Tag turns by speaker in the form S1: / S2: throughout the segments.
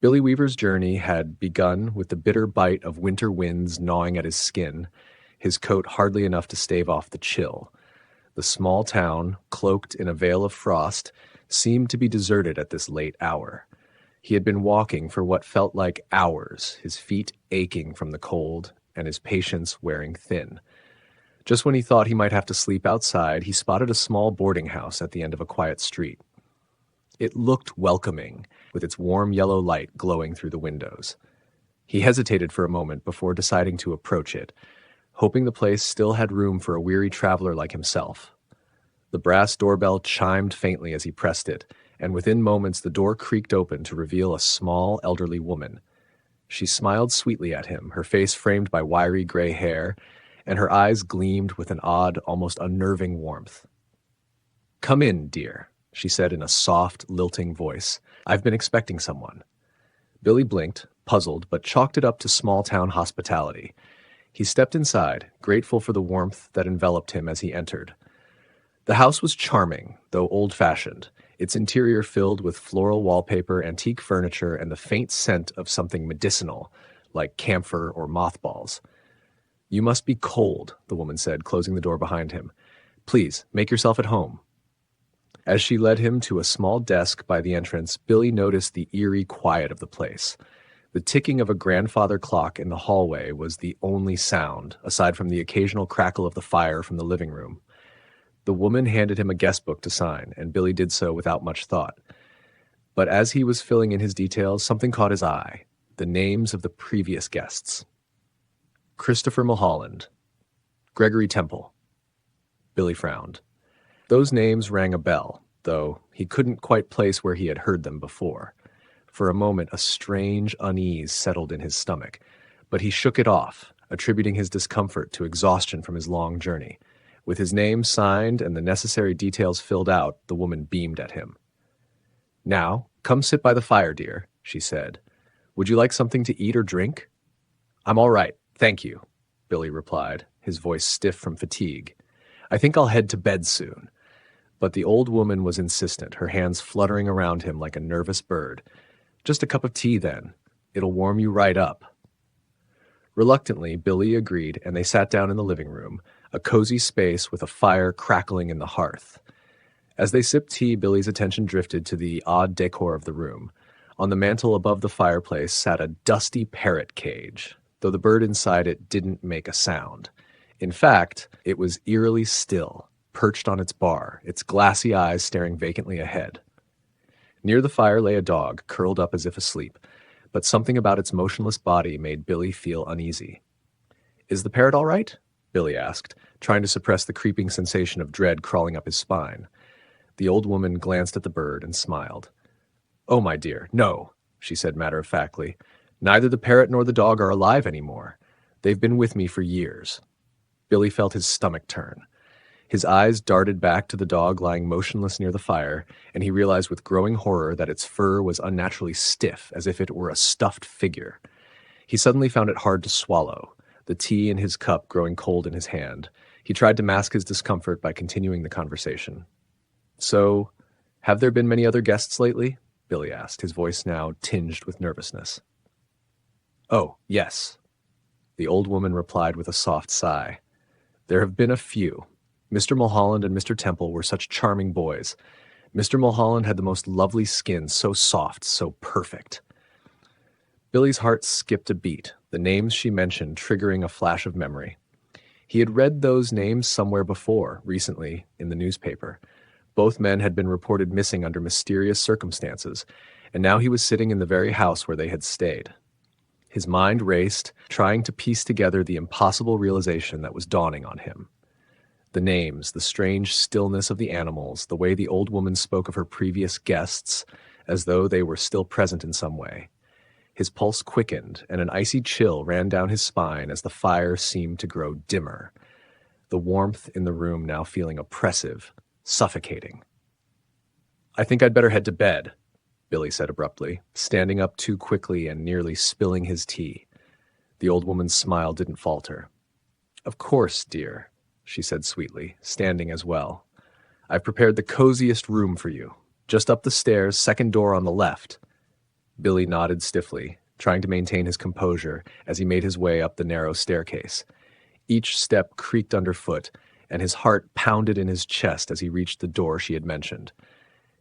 S1: Billy Weaver's journey had begun with the bitter bite of winter winds gnawing at his skin, his coat hardly enough to stave off the chill. The small town, cloaked in a veil of frost, seemed to be deserted at this late hour. He had been walking for what felt like hours, his feet aching from the cold and his patience wearing thin. Just when he thought he might have to sleep outside, he spotted a small boarding house at the end of a quiet street. It looked welcoming, with its warm yellow light glowing through the windows. He hesitated for a moment before deciding to approach it, hoping the place still had room for a weary traveler like himself. The brass doorbell chimed faintly as he pressed it, and within moments the door creaked open to reveal a small, elderly woman. She smiled sweetly at him, her face framed by wiry gray hair, and her eyes gleamed with an odd, almost unnerving warmth. "Come in, dear," she said in a soft, lilting voice. "I've been expecting someone." Billy blinked, puzzled, but chalked it up to small-town hospitality. He stepped inside, grateful for the warmth that enveloped him as he entered. The house was charming, though old-fashioned, its interior filled with floral wallpaper, antique furniture, and the faint scent of something medicinal, like camphor or mothballs. "You must be cold," the woman said, closing the door behind him. "Please, make yourself at home." As she led him to a small desk by the entrance, Billy noticed the eerie quiet of the place. The ticking of a grandfather clock in the hallway was the only sound, aside from the occasional crackle of the fire from the living room. The woman handed him a guest book to sign, and Billy did so without much thought. But as he was filling in his details, something caught his eye: the names of the previous guests. Christopher Mulholland. Gregory Temple. Billy frowned. Those names rang a bell, though he couldn't quite place where he had heard them before. For a moment, a strange unease settled in his stomach, but he shook it off, attributing his discomfort to exhaustion from his long journey. With his name signed and the necessary details filled out, the woman beamed at him. "Now, come sit by the fire, dear," she said. "Would you like something to eat or drink?" "I'm all right, thank you," Billy replied, his voice stiff from fatigue. "I think I'll head to bed soon." But the old woman was insistent, her hands fluttering around him like a nervous bird. "Just a cup of tea, then. It'll warm you right up." Reluctantly, Billy agreed, and they sat down in the living room, a cozy space with a fire crackling in the hearth. As they sipped tea, Billy's attention drifted to the odd decor of the room. On the mantel above the fireplace sat a dusty parrot cage, though the bird inside it didn't make a sound. In fact, it was eerily still, perched on its bar, its glassy eyes staring vacantly ahead. Near the fire lay a dog, curled up as if asleep, but something about its motionless body made Billy feel uneasy. "Is the parrot all right?" Billy asked, trying to suppress the creeping sensation of dread crawling up his spine. The old woman glanced at the bird and smiled. "Oh, my dear, no," she said matter-of-factly. "Neither the parrot nor the dog are alive anymore. They've been with me for years." Billy felt his stomach turn. His eyes darted back to the dog lying motionless near the fire, and he realized with growing horror that its fur was unnaturally stiff, as if it were a stuffed figure. He suddenly found it hard to swallow, the tea in his cup growing cold in his hand. He tried to mask his discomfort by continuing the conversation. "So, have there been many other guests lately?" Billy asked, his voice now tinged with nervousness. "Oh, yes," the old woman replied with a soft sigh. "There have been a few. Mr. Mulholland and Mr. Temple were such charming boys. Mr. Mulholland had the most lovely skin, so soft, so perfect." Billy's heart skipped a beat, the names she mentioned triggering a flash of memory. He had read those names somewhere before, recently, in the newspaper. Both men had been reported missing under mysterious circumstances, and now he was sitting in the very house where they had stayed. His mind raced, trying to piece together the impossible realization that was dawning on him. The names, the strange stillness of the animals, the way the old woman spoke of her previous guests, as though they were still present in some way. His pulse quickened, and an icy chill ran down his spine as the fire seemed to grow dimmer, the warmth in the room now feeling oppressive, suffocating. "I think I'd better head to bed," Billy said abruptly, standing up too quickly and nearly spilling his tea. The old woman's smile didn't falter. "Of course, dear," she said sweetly, standing as well. "I've prepared the coziest room for you. Just up the stairs, second door on the left." Billy nodded stiffly, trying to maintain his composure as he made his way up the narrow staircase. Each step creaked underfoot, and his heart pounded in his chest as he reached the door she had mentioned.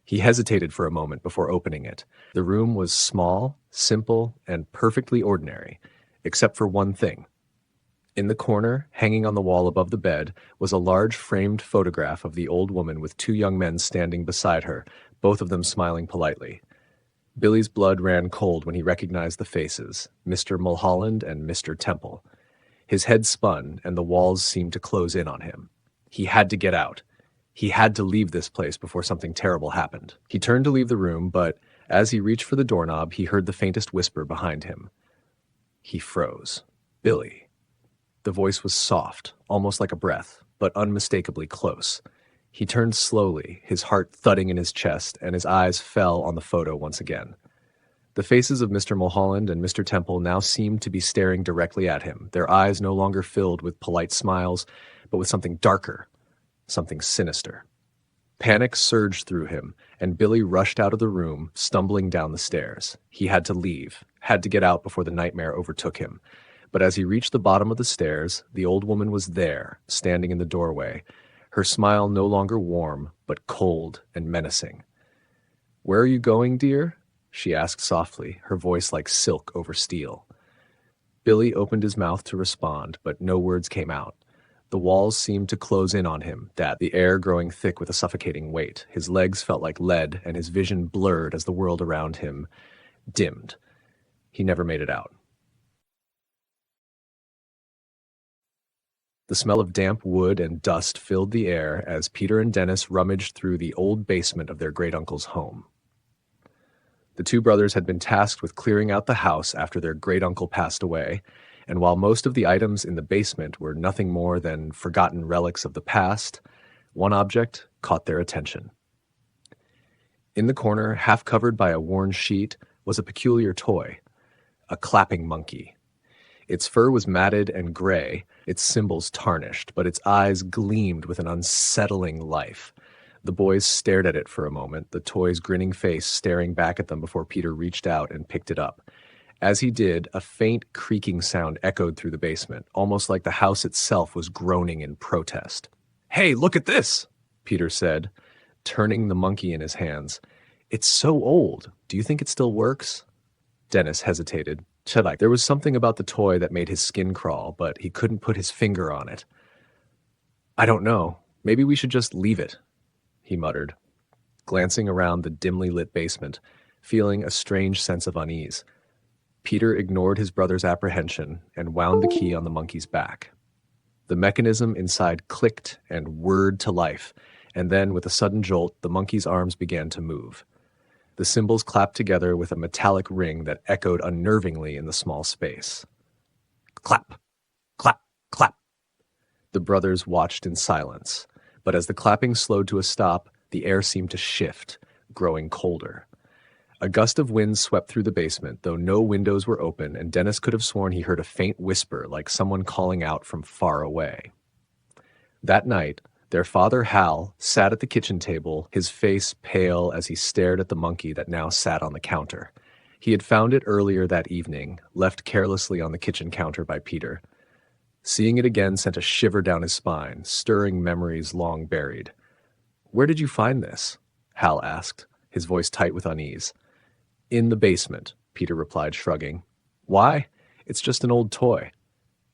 S1: He hesitated for a moment before opening it. The room was small, simple, and perfectly ordinary, except for one thing. In the corner, hanging on the wall above the bed, was a large framed photograph of the old woman with two young men standing beside her, both of them smiling politely. Billy's blood ran cold when he recognized the faces, Mr. Mulholland and Mr. Temple. His head spun, and the walls seemed to close in on him. He had to get out. He had to leave this place before something terrible happened. He turned to leave the room, but as he reached for the doorknob, he heard the faintest whisper behind him. He froze. Billy. The voice was soft, almost like a breath, but unmistakably close. He turned slowly, his heart thudding in his chest, and his eyes fell on the photo once again. The faces of Mr. Mulholland and Mr. Temple now seemed to be staring directly at him, their eyes no longer filled with polite smiles, but with something darker, something sinister. Panic surged through him, and Billy rushed out of the room, stumbling down the stairs. He had to leave, had to get out before the nightmare overtook him. But as he reached the bottom of the stairs, the old woman was there, standing in the doorway, her smile no longer warm, but cold and menacing. "Where are you going, dear?" she asked softly, her voice like silk over steel. Billy opened his mouth to respond, but no words came out. The walls seemed to close in on him, the air growing thick with a suffocating weight. His legs felt like lead, and his vision blurred as the world around him dimmed. He never made it out. The smell of damp wood and dust filled the air as Peter and Dennis rummaged through the old basement of their great-uncle's home. The two brothers had been tasked with clearing out the house after their great-uncle passed away, and while most of the items in the basement were nothing more than forgotten relics of the past, one object caught their attention. In the corner, half covered by a worn sheet, was a peculiar toy, a clapping monkey. Its fur was matted and gray, its symbols tarnished, but its eyes gleamed with an unsettling life. The boys stared at it for a moment, the toy's grinning face staring back at them before Peter reached out and picked it up. As he did, a faint creaking sound echoed through the basement, almost like the house itself was groaning in protest. "Hey, look at this!" Peter said, turning the monkey in his hands. "It's so old. Do you think it still works?" Dennis hesitated. There was something about the toy that made his skin crawl, but he couldn't put his finger on it. "I don't know. Maybe we should just leave it," he muttered, glancing around the dimly lit basement, feeling a strange sense of unease. Peter ignored his brother's apprehension and wound the key on the monkey's back. The mechanism inside clicked and whirred to life, and then, with a sudden jolt, the monkey's arms began to move. The cymbals clapped together with a metallic ring that echoed unnervingly in the small space. Clap! Clap! Clap! The brothers watched in silence, but as the clapping slowed to a stop, the air seemed to shift, growing colder. A gust of wind swept through the basement, though no windows were open, and Dennis could have sworn he heard a faint whisper like someone calling out from far away. That night, their father, Hal, sat at the kitchen table, his face pale as he stared at the monkey that now sat on the counter. He had found it earlier that evening, left carelessly on the kitchen counter by Peter. Seeing it again sent a shiver down his spine, stirring memories long buried. "Where did you find this?" Hal asked, his voice tight with unease. "In the basement," Peter replied, shrugging. "Why? It's just an old toy."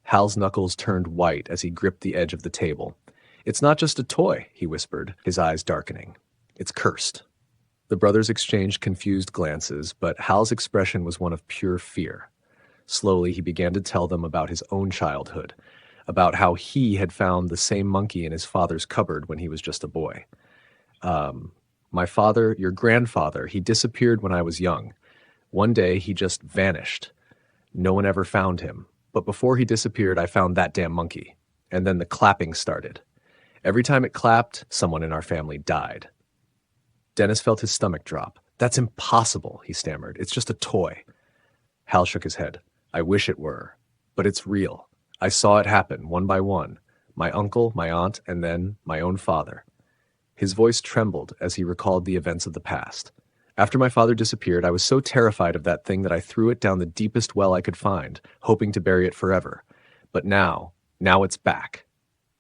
S1: Hal's knuckles turned white as he gripped the edge of the table. "It's not just a toy," he whispered, his eyes darkening. "It's cursed." The brothers exchanged confused glances, but Hal's expression was one of pure fear. Slowly, he began to tell them about his own childhood, about how he had found the same monkey in his father's cupboard when he was just a boy. My father, your grandfather, he disappeared when I was young. One day, he just vanished. No one ever found him. But before he disappeared, I found that damn monkey. And then the clapping started. Every time it clapped, someone in our family died." Dennis felt his stomach drop. "That's impossible," he stammered. "It's just a toy." Hal shook his head. "I wish it were. But it's real. I saw it happen, one by one. My uncle, my aunt, and then my own father." His voice trembled as he recalled the events of the past. After my father disappeared, I was so terrified of that thing that I threw it down the deepest well I could find, hoping to bury it forever. But now it's back.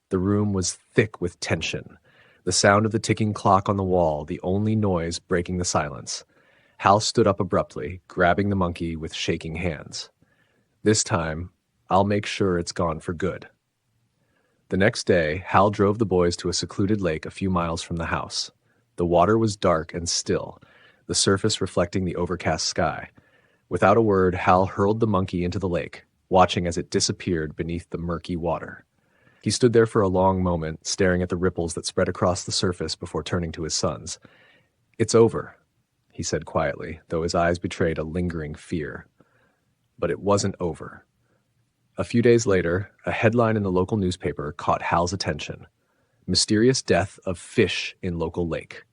S1: The room was thick with tension. The sound of the ticking clock on the wall, the only noise breaking the silence. Hal stood up abruptly, grabbing the monkey with shaking hands. This time, I'll make sure it's gone for good. The next day, Hal drove the boys to a secluded lake a few miles from the house. The water was dark and still, the surface reflecting the overcast sky. Without a word, Hal hurled the monkey into the lake, watching as it disappeared beneath the murky water. He stood there for a long moment, staring at the ripples that spread across the surface before turning to his sons. "It's over," he said quietly, though his eyes betrayed a lingering fear. But it wasn't over. A few days later, a headline in the local newspaper caught Hal's attention. "Mysterious death of fish in local lake."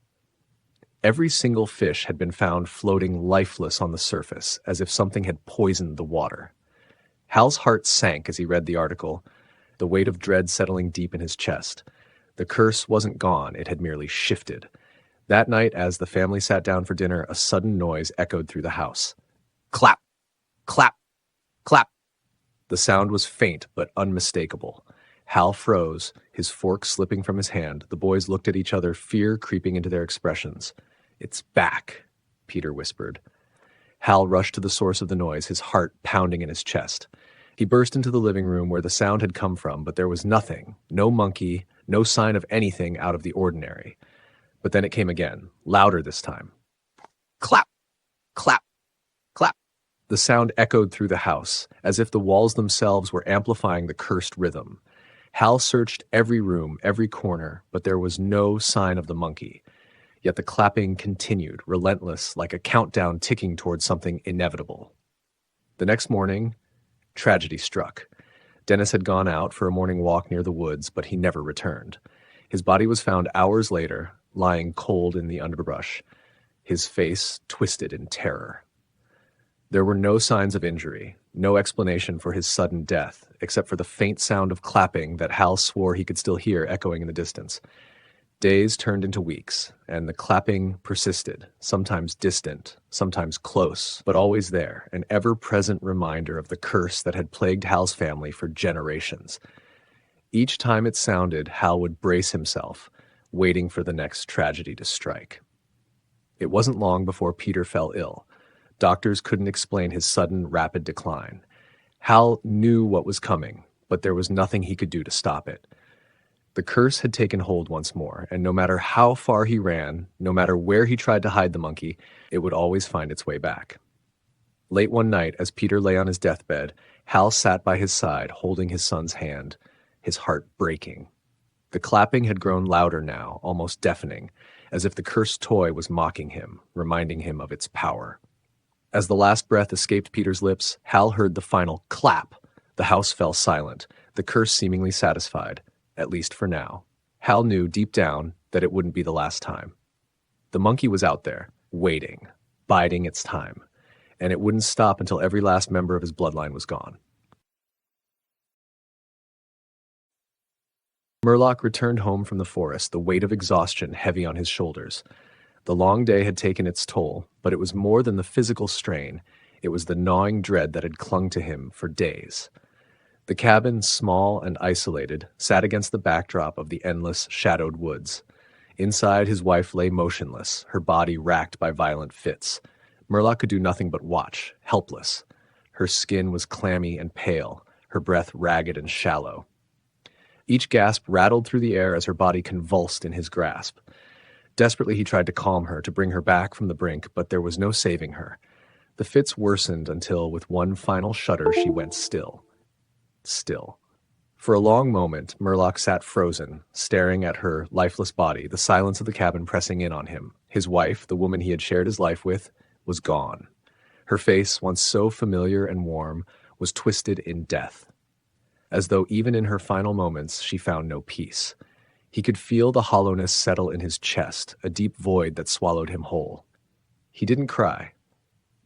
S1: Every single fish had been found floating lifeless on the surface, as if something had poisoned the water. Hal's heart sank as he read the article, the weight of dread settling deep in his chest. The curse wasn't gone, it had merely shifted. That night, as the family sat down for dinner, a sudden noise echoed through the house. Clap! Clap! Clap! The sound was faint but unmistakable. Hal froze, his fork slipping from his hand. The boys looked at each other, fear creeping into their expressions. "It's back," Peter whispered. Hal rushed to the source of the noise, his heart pounding in his chest. He burst into the living room where the sound had come from, but there was nothing, no monkey, no sign of anything out of the ordinary. But then it came again, louder this time. Clap! Clap! Clap! The sound echoed through the house, as if the walls themselves were amplifying the cursed rhythm. Hal searched every room, every corner, but there was no sign of the monkey. Yet the clapping continued, relentless, like a countdown ticking towards something inevitable. The next morning, tragedy struck. Dennis had gone out for a morning walk near the woods, but he never returned. His body was found hours later, lying cold in the underbrush, his face twisted in terror. There were no signs of injury, no explanation for his sudden death, except for the faint sound of clapping that Hal swore he could still hear echoing in the distance. Days turned into weeks, and the clapping persisted, sometimes distant, sometimes close, but always there, an ever-present reminder of the curse that had plagued Hal's family for generations. Each time it sounded, Hal would brace himself, waiting for the next tragedy to strike. It wasn't long before Peter fell ill. Doctors couldn't explain his sudden, rapid decline. Hal knew what was coming, but there was nothing he could do to stop it. The curse had taken hold once more, and no matter how far he ran, no matter where he tried to hide the monkey, it would always find its way back. Late one night, as Peter lay on his deathbed, Hal sat by his side, holding his son's hand, his heart breaking. The clapping had grown louder now, almost deafening, as if the cursed toy was mocking him, reminding him of its power. As the last breath escaped Peter's lips, Hal heard the final clap. The house fell silent, the curse seemingly satisfied, at least for now. Hal knew deep down that it wouldn't be the last time. The monkey was out there, waiting, biding its time, and it wouldn't stop until every last member of his bloodline was gone. Murloc returned home from the forest, the weight of exhaustion heavy on his shoulders. The long day had taken its toll, but it was more than the physical strain. It was the gnawing dread that had clung to him for days. The cabin, small and isolated, sat against the backdrop of the endless, shadowed woods. Inside, his wife lay motionless, her body racked by violent fits. Murloc could do nothing but watch, helpless. Her skin was clammy and pale, her breath ragged and shallow. Each gasp rattled through the air as her body convulsed in his grasp. Desperately he tried to calm her, to bring her back from the brink, but there was no saving her. The fits worsened until, with one final shudder, she went still. Still. For a long moment, Murloc sat frozen, staring at her lifeless body, the silence of the cabin pressing in on him. His wife, the woman he had shared his life with, was gone. Her face, once so familiar and warm, was twisted in death. As though even in her final moments, she found no peace. He could feel the hollowness settle in his chest, a deep void that swallowed him whole. He didn't cry.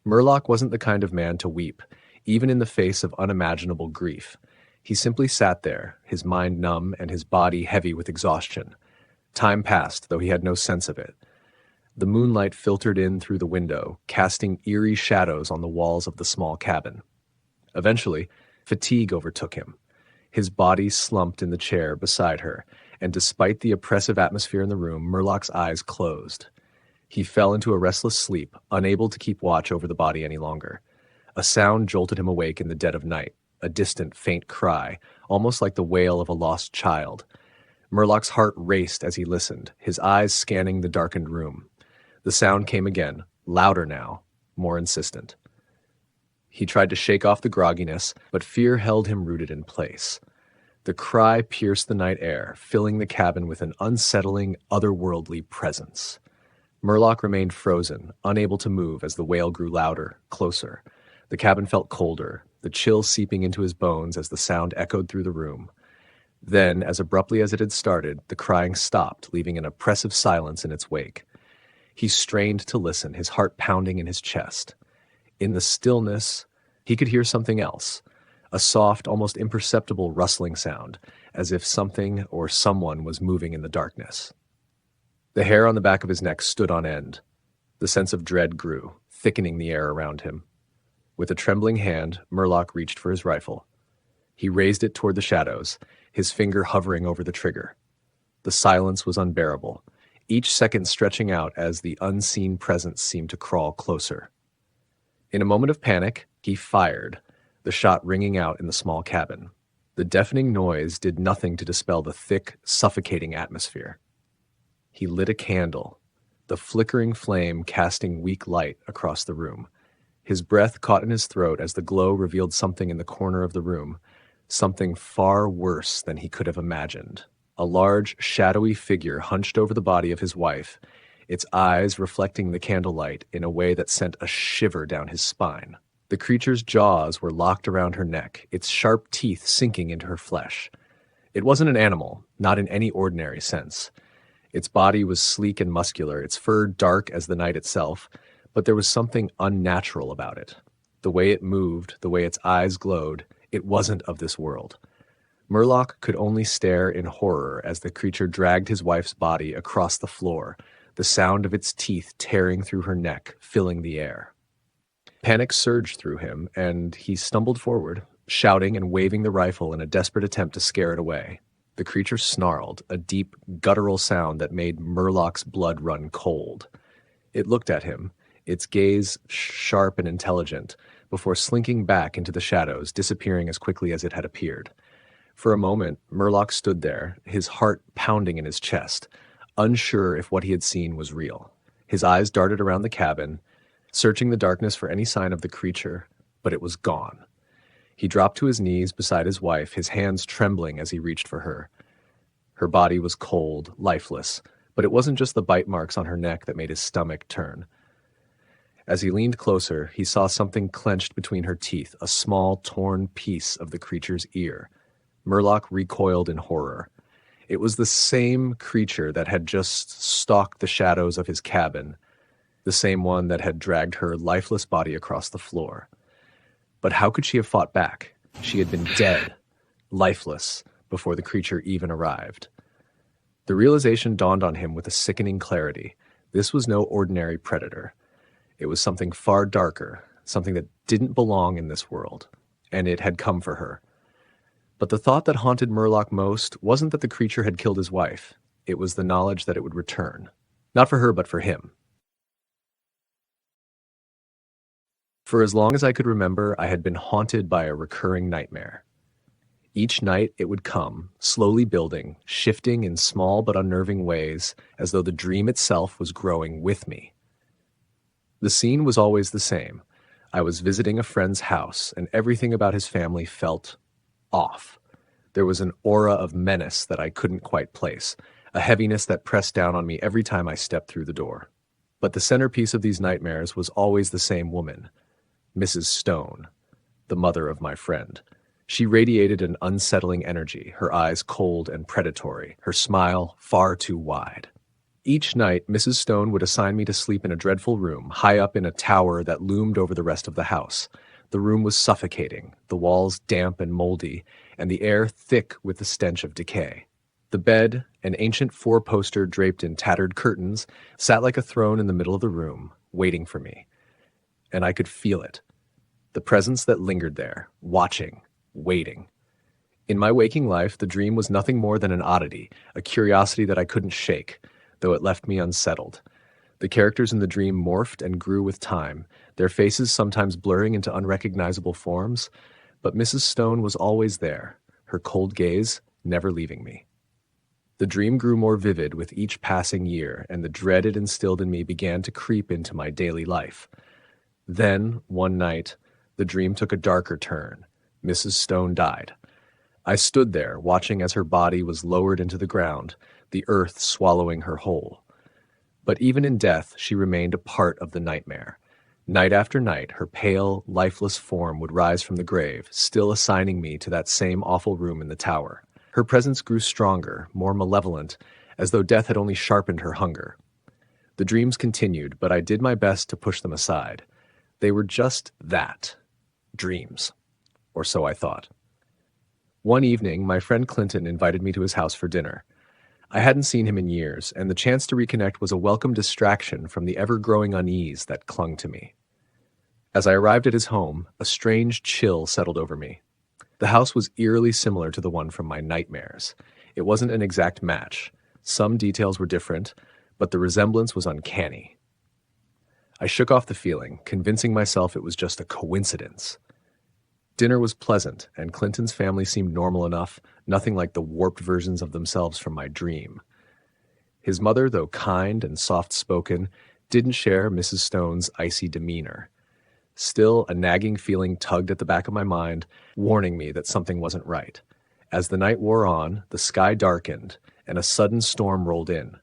S1: Murloc wasn't the kind of man to weep, even in the face of unimaginable grief. He simply sat there, his mind numb and his body heavy with exhaustion. Time passed, though he had no sense of it. The moonlight filtered in through the window, casting eerie shadows on the walls of the small cabin. Eventually, fatigue overtook him. His body slumped in the chair beside her, and despite the oppressive atmosphere in the room, Murlock's eyes closed. He fell into a restless sleep, unable to keep watch over the body any longer. A sound jolted him awake in the dead of night, a distant, faint cry, almost like the wail of a lost child. Murlock's heart raced as he listened, his eyes scanning the darkened room. The sound came again, louder now, more insistent. He tried to shake off the grogginess, but fear held him rooted in place. The cry pierced the night air, filling the cabin with an unsettling, otherworldly presence. Murlock remained frozen, unable to move as the wail grew louder, closer. The cabin felt colder, the chill seeping into his bones as the sound echoed through the room. Then, as abruptly as it had started, the crying stopped, leaving an oppressive silence in its wake. He strained to listen, his heart pounding in his chest. In the stillness, he could hear something else, a soft, almost imperceptible rustling sound, as if something or someone was moving in the darkness. The hair on the back of his neck stood on end. The sense of dread grew, thickening the air around him. With a trembling hand, Murlock reached for his rifle. He raised it toward the shadows, his finger hovering over the trigger. The silence was unbearable, each second stretching out as the unseen presence seemed to crawl closer. In a moment of panic, he fired, the shot ringing out in the small cabin. The deafening noise did nothing to dispel the thick, suffocating atmosphere. He lit a candle, the flickering flame casting weak light across the room. His breath caught in his throat as the glow revealed something in the corner of the room, something far worse than he could have imagined. A large, shadowy figure hunched over the body of his wife, its eyes reflecting the candlelight in a way that sent a shiver down his spine. The creature's jaws were locked around her neck, its sharp teeth sinking into her flesh. It wasn't an animal, not in any ordinary sense. Its body was sleek and muscular, its fur dark as the night itself, but there was something unnatural about it. The way it moved, the way its eyes glowed, it wasn't of this world. Murlock could only stare in horror as the creature dragged his wife's body across the floor, the sound of its teeth tearing through her neck, filling the air. Panic surged through him, and he stumbled forward, shouting and waving the rifle in a desperate attempt to scare it away. The creature snarled, a deep, guttural sound that made Murlock's blood run cold. It looked at him, its gaze sharp and intelligent, before slinking back into the shadows, disappearing as quickly as it had appeared. For a moment, Murlock stood there, his heart pounding in his chest, unsure if what he had seen was real. His eyes darted around the cabin, searching the darkness for any sign of the creature, but it was gone. He dropped to his knees beside his wife, his hands trembling as he reached for her. Her body was cold, lifeless, but it wasn't just the bite marks on her neck that made his stomach turn. As he leaned closer, he saw something clenched between her teeth, a small, torn piece of the creature's ear. Murlock recoiled in horror. It was the same creature that had just stalked the shadows of his cabin, the same one that had dragged her lifeless body across the floor. But how could she have fought back? She had been dead, lifeless, before the creature even arrived. The realization dawned on him with a sickening clarity. This was no ordinary predator. It was something far darker, something that didn't belong in this world, and it had come for her. But the thought that haunted Murlock most wasn't that the creature had killed his wife. It was the knowledge that it would return. Not for her, but for him. For as long as I could remember, I had been haunted by a recurring nightmare. Each night it would come, slowly building, shifting in small but unnerving ways, as though the dream itself was growing with me. The scene was always the same. I was visiting a friend's house, and everything about his family felt off. There was an aura of menace that I couldn't quite place, a heaviness that pressed down on me every time I stepped through the door. But the centerpiece of these nightmares was always the same woman, Mrs. Stone, the mother of my friend. She radiated an unsettling energy, her eyes cold and predatory, her smile far too wide. Each night, Mrs. Stone would assign me to sleep in a dreadful room, high up in a tower that loomed over the rest of the house. The room was suffocating, the walls damp and moldy, and the air thick with the stench of decay. The bed, an ancient four-poster draped in tattered curtains, sat like a throne in the middle of the room, waiting for me. And I could feel it. The presence that lingered there, watching, waiting. In my waking life, the dream was nothing more than an oddity, a curiosity that I couldn't shake, though it left me unsettled. The characters in the dream morphed and grew with time, their faces sometimes blurring into unrecognizable forms, but Mrs. Stone was always there, her cold gaze never leaving me. The dream grew more vivid with each passing year, and the dread it instilled in me began to creep into my daily life. Then, one night, the dream took a darker turn. Mrs. Stone died. I stood there, watching as her body was lowered into the ground, the earth swallowing her whole. But even in death, she remained a part of the nightmare. Night after night, her pale, lifeless form would rise from the grave, still assigning me to that same awful room in the tower. Her presence grew stronger, more malevolent, as though death had only sharpened her hunger. The dreams continued, but I did my best to push them aside. They were just that. Dreams. Or so I thought. One evening, my friend Clinton invited me to his house for dinner. I hadn't seen him in years, and the chance to reconnect was a welcome distraction from the ever-growing unease that clung to me. As I arrived at his home, a strange chill settled over me. The house was eerily similar to the one from my nightmares. It wasn't an exact match. Some details were different, but the resemblance was uncanny. I shook off the feeling, convincing myself it was just a coincidence. Dinner was pleasant, and Clinton's family seemed normal enough, nothing like the warped versions of themselves from my dream. His mother, though kind and soft-spoken, didn't share Mrs. Stone's icy demeanor. Still, a nagging feeling tugged at the back of my mind, warning me that something wasn't right. As the night wore on, the sky darkened, and a sudden storm rolled in.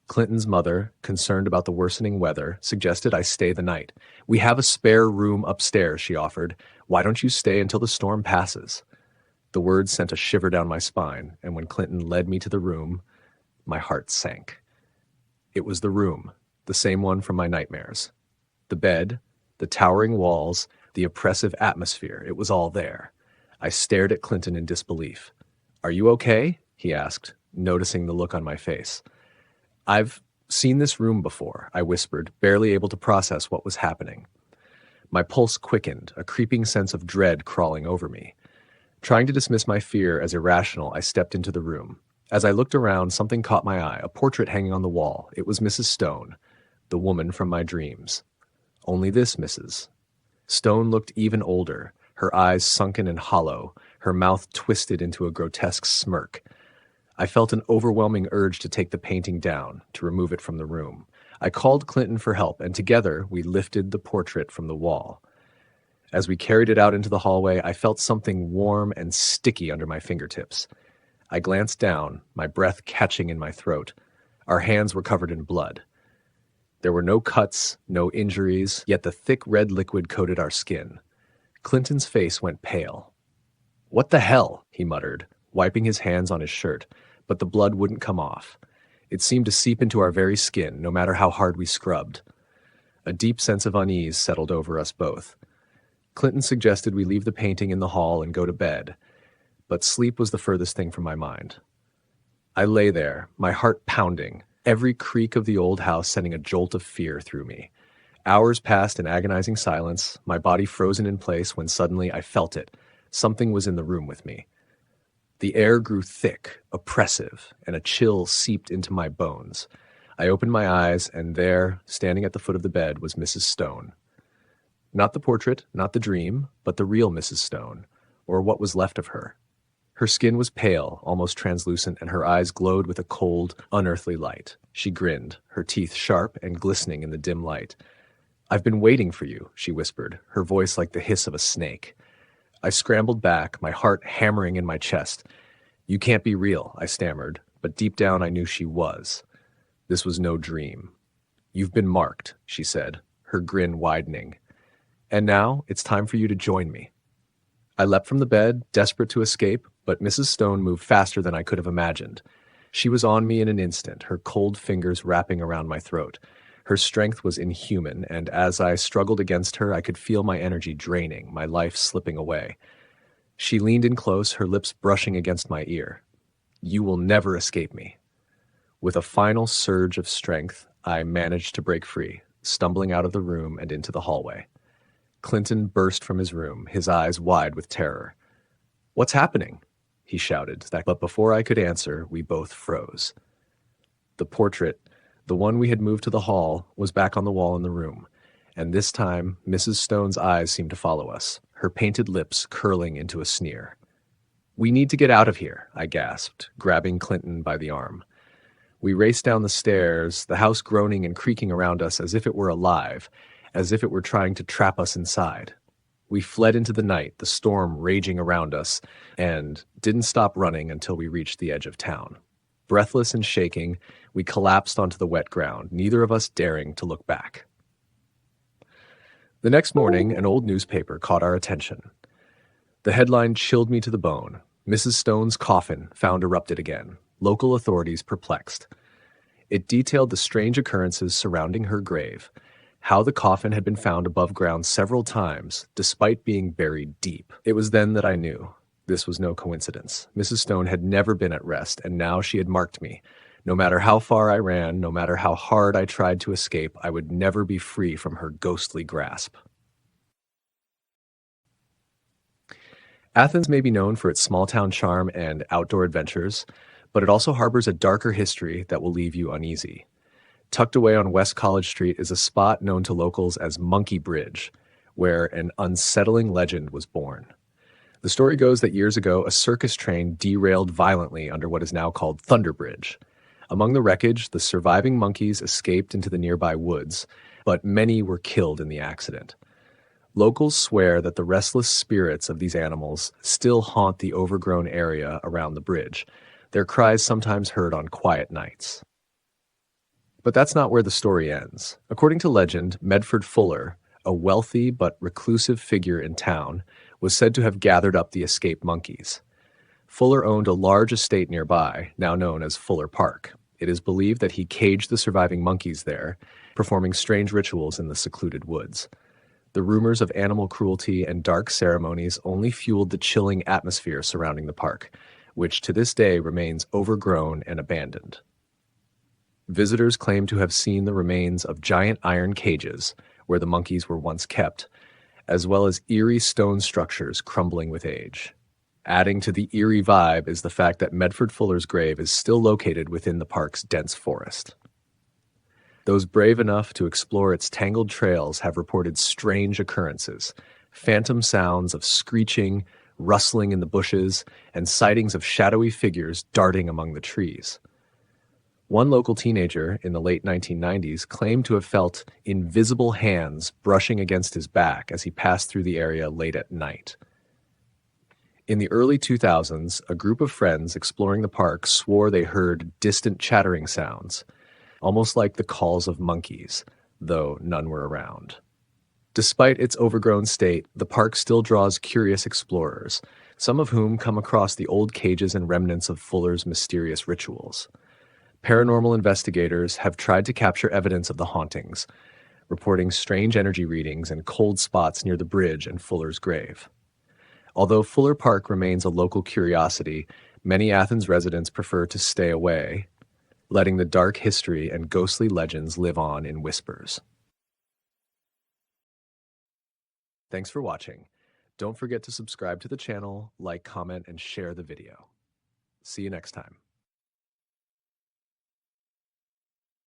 S1: Clinton's mother, concerned about the worsening weather, suggested I stay the night. "We have a spare room upstairs," she offered. "Why don't you stay until the storm passes?" The words sent a shiver down my spine, and when Clinton led me to the room, my heart sank. It was the room, the same one from my nightmares. The bed, the towering walls, the oppressive atmosphere, it was all there. I stared at Clinton in disbelief. "Are you okay?" he asked, noticing the look on my face. "I've seen this room before," I whispered, barely able to process what was happening. My pulse quickened, a creeping sense of dread crawling over me. Trying to dismiss my fear as irrational, I stepped into the room. As I looked around, something caught my eye, a portrait hanging on the wall. It was Mrs. Stone, the woman from my dreams. Only this, Mrs. Stone looked even older, her eyes sunken and hollow, her mouth twisted into a grotesque smirk. I felt an overwhelming urge to take the painting down, to remove it from the room. I called Clinton for help, and together we lifted the portrait from the wall. As we carried it out into the hallway, I felt something warm and sticky under my fingertips. I glanced down, my breath catching in my throat. Our hands were covered in blood. There were no cuts, no injuries, yet the thick red liquid coated our skin. Clinton's face went pale. "What the hell?" he muttered, wiping his hands on his shirt, but the blood wouldn't come off. It seemed to seep into our very skin, no matter how hard we scrubbed. A deep sense of unease settled over us both. Clinton suggested we leave the painting in the hall and go to bed, but sleep was the furthest thing from my mind. I lay there, my heart pounding, every creak of the old house sending a jolt of fear through me. Hours passed in agonizing silence, my body frozen in place when suddenly I felt it. Something was in the room with me. The air grew thick, oppressive, and a chill seeped into my bones. I opened my eyes, and there, standing at the foot of the bed, was Mrs. Stone. Not the portrait, not the dream, but the real Mrs. Stone, or what was left of her. Her skin was pale, almost translucent, and her eyes glowed with a cold, unearthly light. She grinned, her teeth sharp and glistening in the dim light. "I've been waiting for you," she whispered, her voice like the hiss of a snake. I scrambled back, my heart hammering in my chest. "You can't be real," I stammered, but deep down I knew she was. This was no dream. "You've been marked," she said, her grin widening. "And now it's time for you to join me." I leapt from the bed, desperate to escape, but Mrs. Stone moved faster than I could have imagined. She was on me in an instant, her cold fingers wrapping around my throat. Her strength was inhuman, and as I struggled against her, I could feel my energy draining, my life slipping away. She leaned in close, her lips brushing against my ear. You will never escape me. With a final surge of strength, I managed to break free, stumbling out of the room and into the hallway. Clinton burst from his room, his eyes wide with terror. "What's happening?" he shouted, but before I could answer, we both froze. The portrait, the one we had moved to the hall, was back on the wall in the room, and this time Mrs. Stone's eyes seemed to follow us, her painted lips curling into a sneer. "We need to get out of here," I gasped, grabbing Clinton by the arm. We raced down the stairs, the house groaning and creaking around us as if it were alive, as if it were trying to trap us inside. We fled into the night, the storm raging around us, and didn't stop running until we reached the edge of town. Breathless and shaking, we collapsed onto the wet ground, neither of us daring to look back. The next morning, an old newspaper caught our attention. The headline chilled me to the bone. Mrs. Stone's coffin found erupted again. Local authorities perplexed. It detailed the strange occurrences surrounding her grave, how the coffin had been found above ground several times, despite being buried deep. It was then that I knew. This was no coincidence. Mrs. Stone had never been at rest, and now she had marked me. No matter how far I ran, no matter how hard I tried to escape, I would never be free from her ghostly grasp. Athens may be known for its small-town charm and outdoor adventures, but it also harbors a darker history that will leave you uneasy. Tucked away on West College Street is a spot known to locals as Monkey Bridge, where an unsettling legend was born. The story goes that years ago, a circus train derailed violently under what is now called Thunder Bridge. Among the wreckage, the surviving monkeys escaped into the nearby woods, but many were killed in the accident. Locals swear that the restless spirits of these animals still haunt the overgrown area around the bridge, their cries sometimes heard on quiet nights. But that's not where the story ends. According to legend, Medford Fuller, a wealthy but reclusive figure in town, was said to have gathered up the escaped monkeys. Fuller owned a large estate nearby, now known as Fuller Park. It is believed that he caged the surviving monkeys there, performing strange rituals in the secluded woods. The rumors of animal cruelty and dark ceremonies only fueled the chilling atmosphere surrounding the park, which to this day remains overgrown and abandoned. Visitors claim to have seen the remains of giant iron cages where the monkeys were once kept, as well as eerie stone structures crumbling with age. Adding to the eerie vibe is the fact that Medford Fuller's grave is still located within the park's dense forest. Those brave enough to explore its tangled trails have reported strange occurrences, phantom sounds of screeching, rustling in the bushes, and sightings of shadowy figures darting among the trees. One local teenager in the late 1990s claimed to have felt invisible hands brushing against his back as he passed through the area late at night. In the early 2000s, a group of friends exploring the park swore they heard distant chattering sounds, almost like the calls of monkeys, though none were around. Despite its overgrown state, the park still draws curious explorers, some of whom come across the old cages and remnants of Fuller's mysterious rituals. Paranormal investigators have tried to capture evidence of the hauntings, reporting strange energy readings and cold spots near the bridge and Fuller's grave. Although Fuller Park remains a local curiosity, many Athens residents prefer to stay away, letting the dark history and ghostly legends live on in whispers. Thanks for watching. Don't forget to subscribe to the channel, like, comment, and share the video. See you next time.